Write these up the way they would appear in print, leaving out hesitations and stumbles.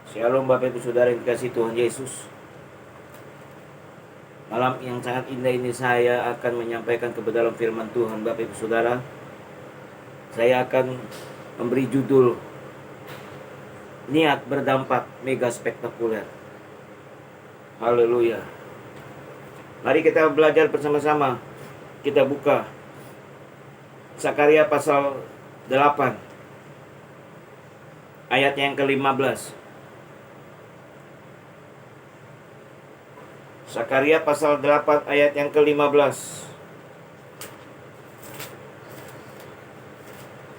Shalom Bapak Ibu Saudara yang dikasihi Tuhan Yesus. Malam yang sangat indah ini saya akan menyampaikan kepada dalam firman Tuhan Bapak Ibu Saudara. Saya akan memberi judul Niat Berdampak Mega Spektakuler. Haleluya. Mari kita belajar bersama-sama. Kita buka Sakaria pasal 8 ayat yang ke-15. Sakaria pasal 8 ayat yang ke-15.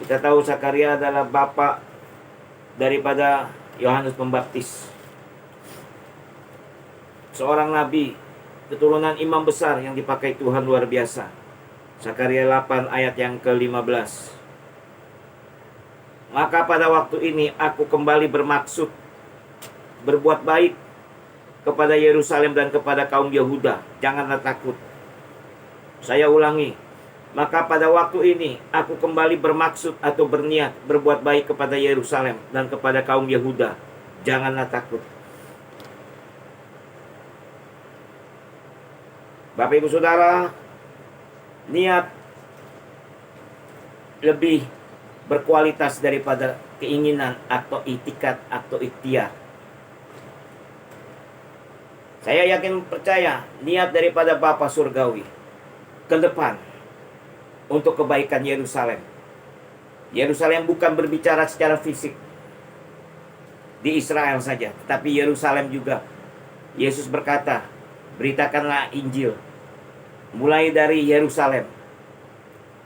Kita tahu Sakaria adalah bapak daripada Yohanes Pembaptis, seorang nabi, keturunan imam besar yang dipakai Tuhan luar biasa. Sakaria 8 ayat yang ke-15. Maka pada waktu ini aku kembali bermaksud berbuat baik kepada Yerusalem dan kepada kaum Yehuda. Janganlah takut. Saya ulangi. Maka pada waktu ini aku kembali bermaksud atau berniat berbuat baik kepada Yerusalem dan kepada kaum Yehuda. Janganlah takut. Bapak Ibu Saudara, niat lebih berkualitas daripada keinginan atau itikat atau ikhtiar. Saya yakin percaya niat daripada Bapa Surgawi ke depan untuk kebaikan Yerusalem. Yerusalem bukan berbicara secara fisik di Israel saja, tetapi Yerusalem juga. Yesus berkata, beritakanlah Injil mulai dari Yerusalem,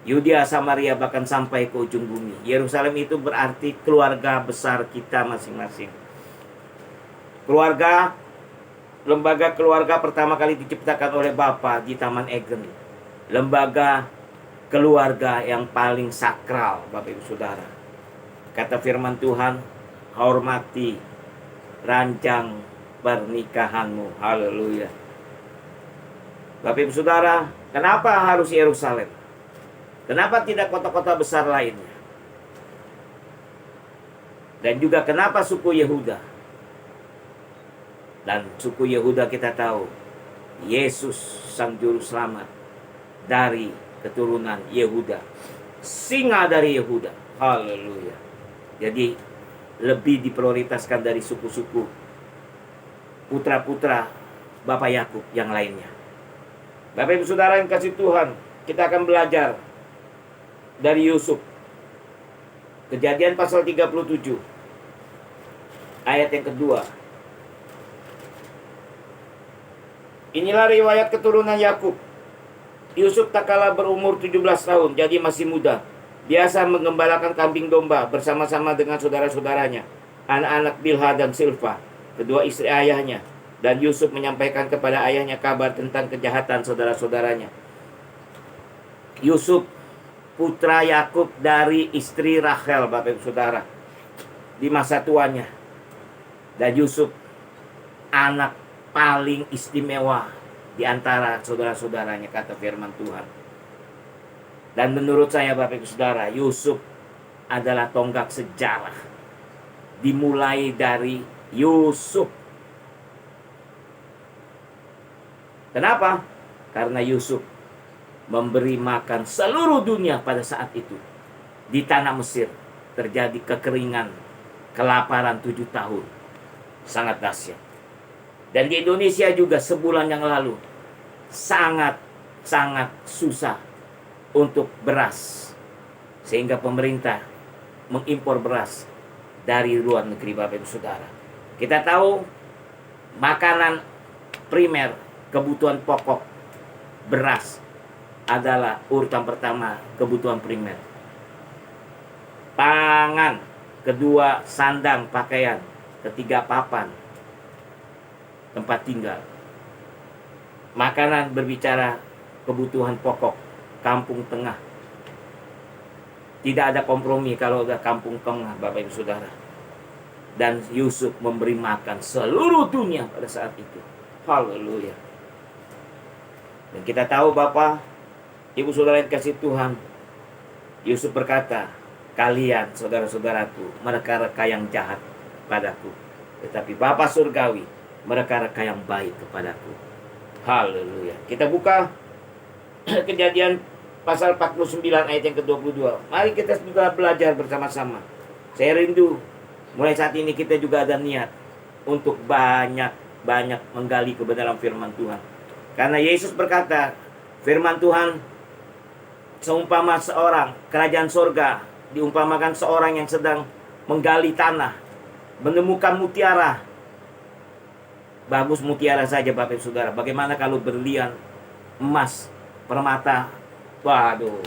Yudea, Samaria, bahkan sampai ke ujung bumi. Yerusalem itu berarti keluarga besar kita masing-masing. Lembaga keluarga pertama kali diciptakan oleh Bapa di Taman Eden. Lembaga keluarga yang paling sakral, Bapak Ibu Saudara. Kata firman Tuhan, hormati ranjang pernikahanmu. Haleluya. Bapak Ibu Saudara, kenapa harus Yerusalem? Kenapa tidak kota-kota besar lainnya? Dan juga kenapa suku Yehuda? Dan suku Yehuda kita tahu, Yesus sang juru selamat dari keturunan Yehuda, singa dari Yehuda. Haleluya. Jadi lebih diprioritaskan dari suku-suku putra-putra Bapak Yakub yang lainnya. Bapak Ibu Saudara yang kasih Tuhan, kita akan belajar dari Yusuf. Kejadian pasal 37 ayat yang kedua. Inilah riwayat keturunan Yakub. Yusuf tak kalah berumur 17 tahun, jadi masih muda. Biasa menggembalakan kambing domba bersama-sama dengan saudara-saudaranya, anak-anak Bilha dan Silpa, kedua istri ayahnya. Dan Yusuf menyampaikan kepada ayahnya kabar tentang kejahatan saudara-saudaranya. Yusuf putra Yakub dari istri Rachel, Bapak Ibu Saudara, di masa tuanya. Dan Yusuf anak paling istimewa di antara saudara-saudaranya, kata firman Tuhan. Dan menurut saya Bapak Ibu Saudara, Yusuf adalah tonggak sejarah. Dimulai dari Yusuf. Kenapa? Karena Yusuf memberi makan seluruh dunia pada saat itu. Di tanah Mesir terjadi kekeringan, kelaparan 7 tahun. Sangat dahsyat. Dan di Indonesia juga sebulan yang lalu sangat susah untuk beras. Sehingga pemerintah mengimpor beras dari luar negeri, Bapak Ibu Saudara. Kita tahu makanan primer, kebutuhan pokok, beras adalah urutan pertama kebutuhan primer. Pangan, kedua sandang pakaian, ketiga papan, tempat tinggal. Makanan berbicara kebutuhan pokok, kampung tengah. Tidak ada kompromi kalau udah kampung tengah, Bapak Ibu Saudara. Dan Yusuf memberi makan seluruh dunia pada saat itu. Haleluya. Dan kita tahu Bapak, Ibu Saudara yang kasih Tuhan, Yusuf berkata, kalian saudara-saudaraku, mereka-reka yang jahat padaku. Tetapi Bapa surgawi, mereka-mereka yang baik kepadaku. Haleluya. Kita buka Kejadian pasal 49 ayat yang ke-22. Mari kita juga belajar bersama-sama. Saya rindu mulai saat ini kita juga ada niat untuk banyak menggali kebenaran firman Tuhan. Karena Yesus berkata, firman Tuhan seumpama seorang kerajaan sorga, diumpamakan seorang yang sedang menggali tanah, menemukan mutiara. Bagus mutiara saja Bapak Ibu Saudara. Bagaimana kalau berlian, emas, permata? Waduh,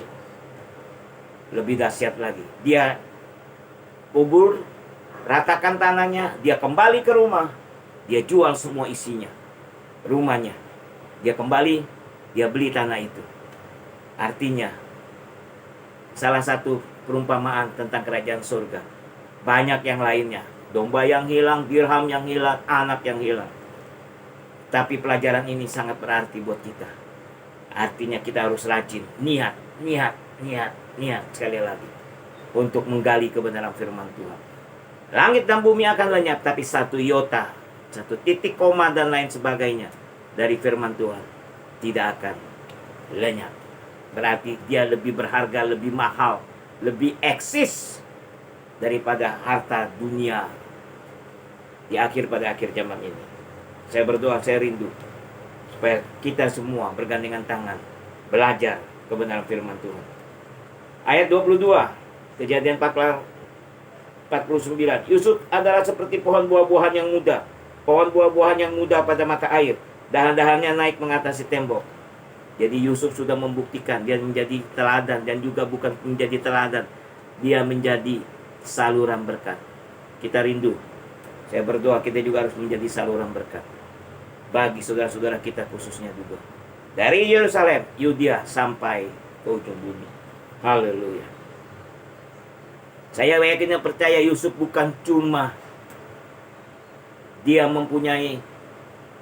lebih dahsyat lagi. Dia kubur, ratakan tanahnya, dia kembali ke rumah, dia jual semua isinya, rumahnya. Dia kembali, dia beli tanah itu. Artinya, salah satu perumpamaan tentang kerajaan surga. Banyak yang lainnya. Domba yang hilang, dirham yang hilang, anak yang hilang. Tapi pelajaran ini sangat berarti buat kita. Artinya kita harus rajin, niat sekali lagi untuk menggali kebenaran firman Tuhan. Langit dan bumi akan lenyap, tapi satu iota, satu titik koma dan lain sebagainya dari firman Tuhan tidak akan lenyap. Berarti dia lebih berharga, lebih mahal, lebih eksis daripada harta dunia pada akhir zaman ini. Saya berdoa, saya rindu supaya kita semua bergandengan tangan belajar kebenaran firman Tuhan. Ayat 22, Kejadian 49. Yusuf adalah seperti pohon buah-buahan yang muda. Pohon buah-buahan yang muda pada mata air. Dahan-dahannya naik mengatasi tembok. Jadi Yusuf sudah membuktikan dia menjadi teladan, dan juga bukan menjadi teladan, dia menjadi saluran berkat. Kita rindu. Saya berdoa kita juga harus menjadi saluran berkat bagi saudara-saudara kita khususnya juga. Dari Yerusalem, Yudea sampai ke ujung bumi. Haleluya. Saya yakin dan percaya Yusuf bukan cuma dia mempunyai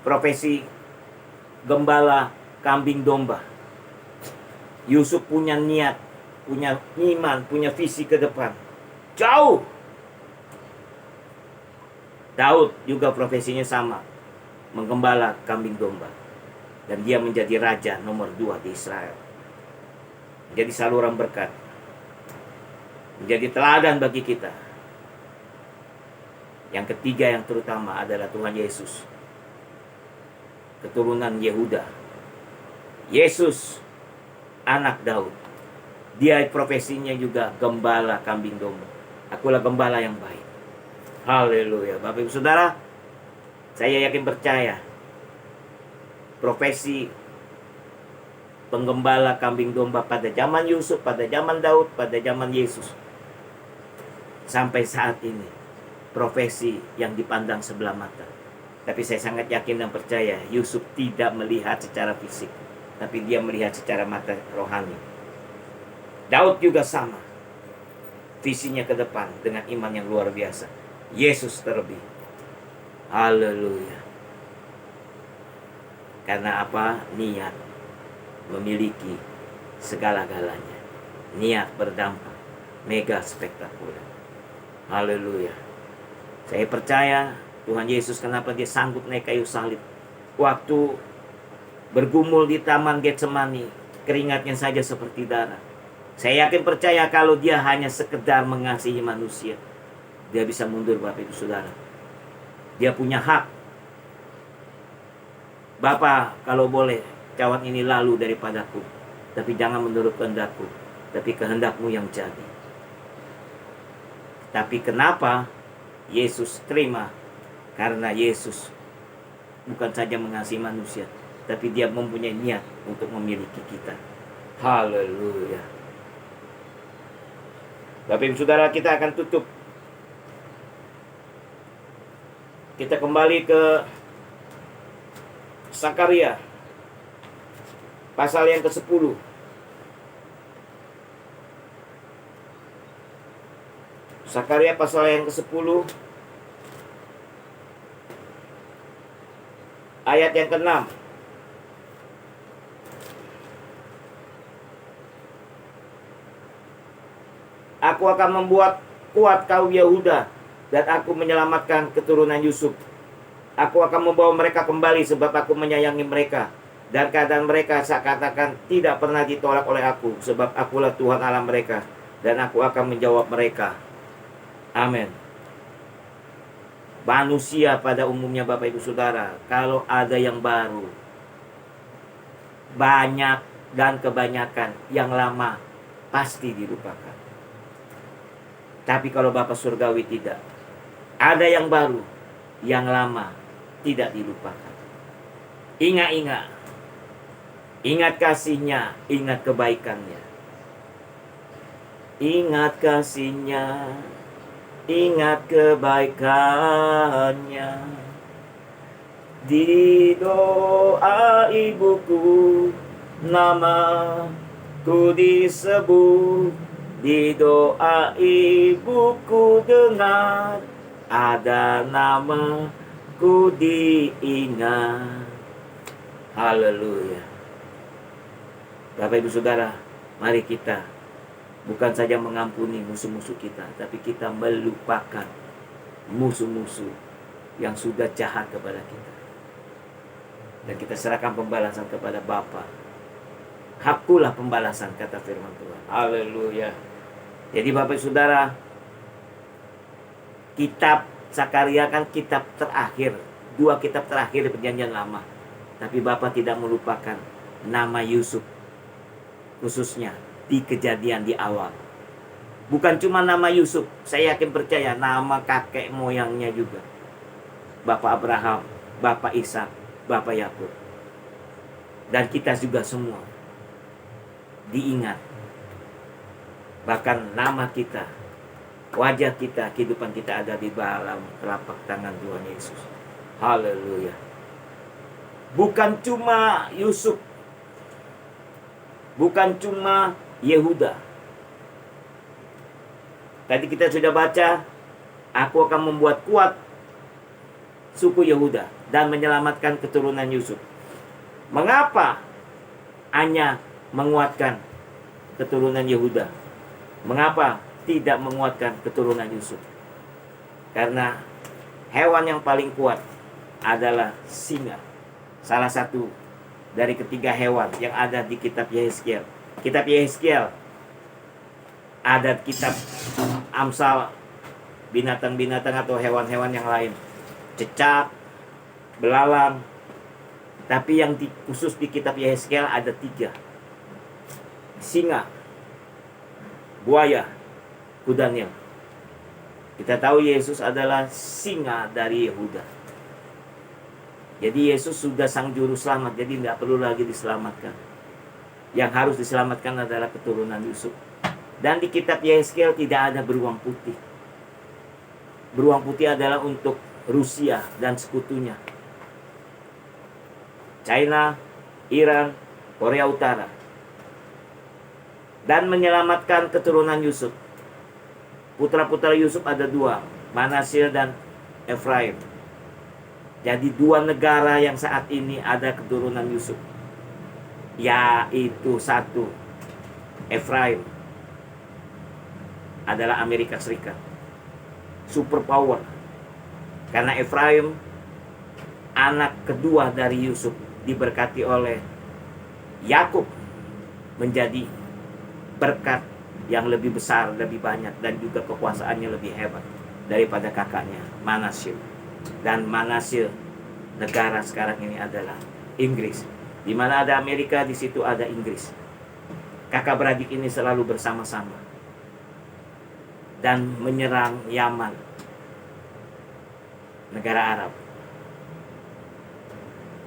profesi gembala kambing domba. Yusuf punya niat, punya iman, punya visi ke depan. Jauh. Daud juga profesinya sama, menggembala kambing domba. Dan dia menjadi raja nomor 2 di Israel. Menjadi saluran berkat. Menjadi teladan bagi kita. Yang ketiga yang terutama adalah Tuhan Yesus. Keturunan Yehuda. Yesus anak Daud. Dia profesinya juga gembala kambing domba. Akulah gembala yang baik. Haleluya. Bapak Ibu Saudara, saya yakin percaya profesi penggembala kambing domba pada zaman Yusuf, pada zaman Daud, pada zaman Yesus, sampai saat ini profesi yang dipandang sebelah mata. Tapi saya sangat yakin dan percaya Yusuf tidak melihat secara fisik, tapi dia melihat secara mata rohani. Daud juga sama, visinya ke depan dengan iman yang luar biasa. Yesus terlebih. Haleluya. Karena apa? Niat memiliki segala-galanya. Niat berdampak mega spektakuler. Haleluya. Saya percaya Tuhan Yesus, kenapa dia sanggup naik kayu salib. Waktu bergumul di taman Getsemani, keringatnya saja seperti darah. Saya yakin percaya kalau dia hanya sekedar mengasihi manusia, dia bisa mundur Bapak Ibu Saudara. Dia punya hak. Bapa, kalau boleh cawan ini lalu daripadaku, tapi jangan menurut kehendakku, tapi kehendakmu yang jadi. Tapi kenapa Yesus terima? Karena Yesus bukan saja mengasihi manusia, tapi dia mempunyai niat untuk memiliki kita. Haleluya. Bapak Ibu Saudara, kita akan tutup. Kita kembali ke Sakaria pasal yang ke-10. Sakaria pasal yang ke-10 ayat yang ke-6. Aku akan membuat kuat kaum Yehuda dan aku menyelamatkan keturunan Yusuf. Aku akan membawa mereka kembali sebab aku menyayangi mereka. Dan keadaan mereka seakan-akan tidak pernah ditolak oleh aku, sebab akulah Tuhan Allah mereka, dan aku akan menjawab mereka. Amin. Manusia pada umumnya Bapak Ibu Saudara, kalau ada yang baru, banyak dan kebanyakan yang lama pasti dilupakan. Tapi kalau Bapa Surgawi tidak. Ada yang baru, yang lama tidak dilupakan. Ingat-ingat. Ingat kasihnya, ingat kebaikannya. Ingat kasihnya, ingat kebaikannya. Di doa ibuku, namaku disebut. Di doa ibuku dengar, ada namaku diingat. Haleluya. Bapak Ibu Saudara, mari kita bukan saja mengampuni musuh-musuh kita, tapi kita melupakan musuh-musuh yang sudah jahat kepada kita. Dan kita serahkan pembalasan kepada Bapa. Hakulah pembalasan, kata firman Tuhan. Haleluya. Jadi Bapak Ibu Saudara, kitab Zakaria kan kitab terakhir, 2 kitab terakhir di Perjanjian Lama. Tapi Bapa tidak melupakan nama Yusuf, khususnya di Kejadian di awal. Bukan cuma nama Yusuf, saya yakin percaya nama kakek moyangnya juga. Bapak Abraham, Bapak Ishak, Bapak Yakub. Dan kita juga semua diingat. Bahkan nama kita, wajah kita, kehidupan kita ada di dalam telapak tangan Tuhan Yesus. Haleluya. Bukan cuma Yusuf, bukan cuma Yehuda. Tadi kita sudah baca, aku akan membuat kuat suku Yehuda dan menyelamatkan keturunan Yusuf. Mengapa hanya menguatkan keturunan Yehuda? Mengapa tidak menguatkan keturunan Yusuf? Karena hewan yang paling kuat adalah singa. Salah satu dari ketiga hewan yang ada di kitab Yehezkiel. Kitab Yehezkiel, ada kitab Amsal, binatang-binatang atau hewan-hewan yang lain. Cecak, belalang. Tapi yang khusus di kitab Yehezkiel ada 3. Singa, buaya, kuda Nil. Kita tahu Yesus adalah singa dari Yehuda. Jadi Yesus sudah sang juru selamat, jadi tidak perlu lagi diselamatkan. Yang harus diselamatkan adalah keturunan Yusuf. Dan di kitab Yehezkiel tidak ada beruang putih. Beruang putih adalah untuk Rusia dan sekutunya. China, Iran, Korea Utara. Dan menyelamatkan keturunan Yusuf. Putra-putra Yusuf ada 2, Manasye dan Efraim. Jadi 2 negara yang saat ini ada keturunan Yusuf, yaitu 1, Efraim adalah Amerika Serikat, superpower. Karena Efraim anak kedua dari Yusuf, diberkati oleh Yakub menjadi berkat yang lebih besar, lebih banyak, dan juga kekuasaannya lebih hebat daripada kakaknya Manasye. Dan Manasye negara sekarang ini adalah Inggris. Di mana ada Amerika, di situ ada Inggris. Kakak beradik ini selalu bersama-sama dan menyerang Yaman, negara Arab.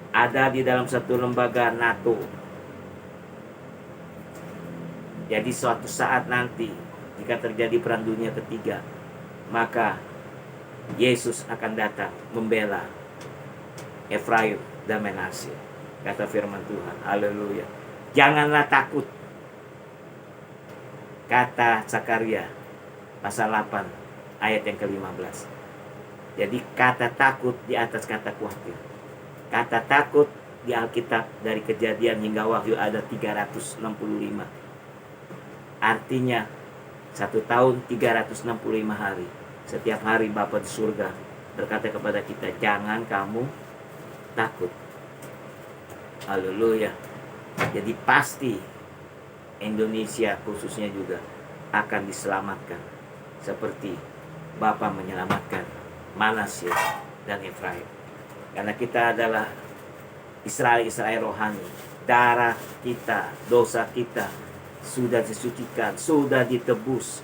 Ada di dalam satu lembaga NATO. Jadi suatu saat nanti, jika terjadi perang dunia ketiga, maka Yesus akan datang membela Efraim dan Manasye, kata firman Tuhan. Haleluya. Janganlah takut, kata Zakaria pasal 8 ayat yang ke-15. Jadi kata takut di atas kata khawatir. Kata takut di Alkitab dari Kejadian hingga Wahyu ada 365. Artinya 1 tahun 365 hari. Setiap hari Bapa di surga berkata kepada kita, jangan kamu takut. Haleluya. Jadi pasti Indonesia khususnya juga akan diselamatkan seperti Bapa menyelamatkan Manasye dan Efraim. Karena kita adalah Israel rohani. Darah kita, dosa kita sudah disucikan, sudah ditebus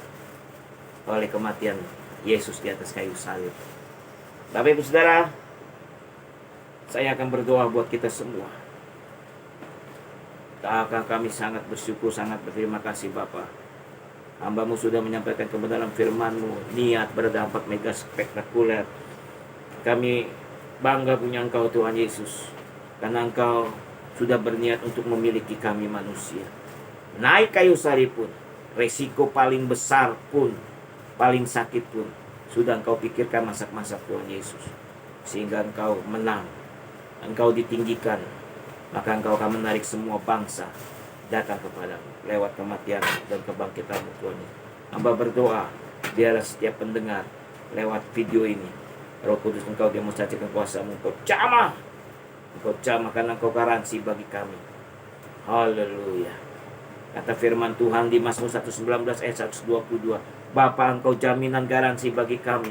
oleh kematian Yesus di atas kayu salib. Bapak Ibu Saudara, saya akan berdoa buat kita semua. Kami sangat bersyukur, sangat berterima kasih Bapa. Hamba-Mu sudah menyampaikan kebenaran firman-Mu, niat berdampak mega spektakuler. Kami bangga punya Engkau Tuhan Yesus, karena Engkau sudah berniat untuk memiliki kami manusia. Naik kayu salib pun, resiko paling besar pun, paling sakit pun, sudah Engkau pikirkan masak-masak Tuhan Yesus. Sehingga Engkau menang, Engkau ditinggikan, maka Engkau akan menarik semua bangsa datang kepadamu lewat kematian dan kebangkitan-Mu Tuhan. Hamba berdoa, biarlah setiap pendengar lewat video ini, Roh Kudus Engkau demonstrasikan kuasa-Mu. Engkau jamah karena Engkau garansi bagi kami. Haleluya. Kata firman Tuhan di Mazmur 119 ayat 122, Bapa Engkau jaminan garansi bagi kami.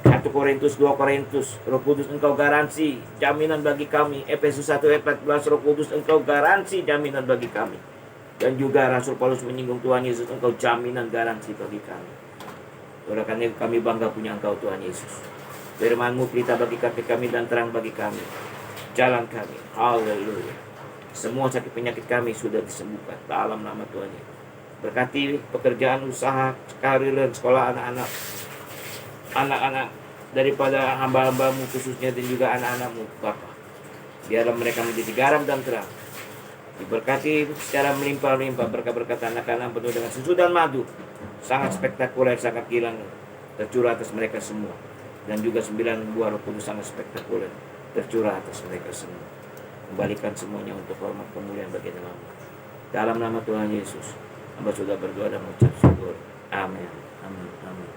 1 Korintus 2 Korintus, Roh Kudus Engkau garansi jaminan bagi kami. Efesus 1 ayat 14, Roh Kudus Engkau garansi jaminan bagi kami. Dan juga Rasul Paulus menyinggung Tuhan Yesus, Engkau jaminan garansi bagi kami. Oleh karena itu kami bangga punya Engkau Tuhan Yesus. Firman-Mu pelita bagi kaki kami dan terang bagi kami, jalan kami. Haleluya. Semua sakit penyakit kami sudah disembuhkan dalam nama Tuhan Yesus. Berkati pekerjaan, usaha, karir, dan sekolah anak-anak daripada hamba-hamba-Mu khususnya, dan juga anak-anak-Mu Bapa. Biarlah mereka menjadi garam dan terang, diberkati secara melimpah-limpah, berkat-berkat anak-anak penuh dengan susu dan madu, sangat spektakuler, sangat kilang tercurah atas mereka semua. Dan juga 9 buah Roh Kudus sangat spektakuler tercurah atas mereka semua. Kembalikan semuanya untuk hormat kemuliaan bagi nama-Mu. Dalam nama Tuhan Yesus, hamba sudah berdoa dan mengucap syukur. Amin. Amin. Amin.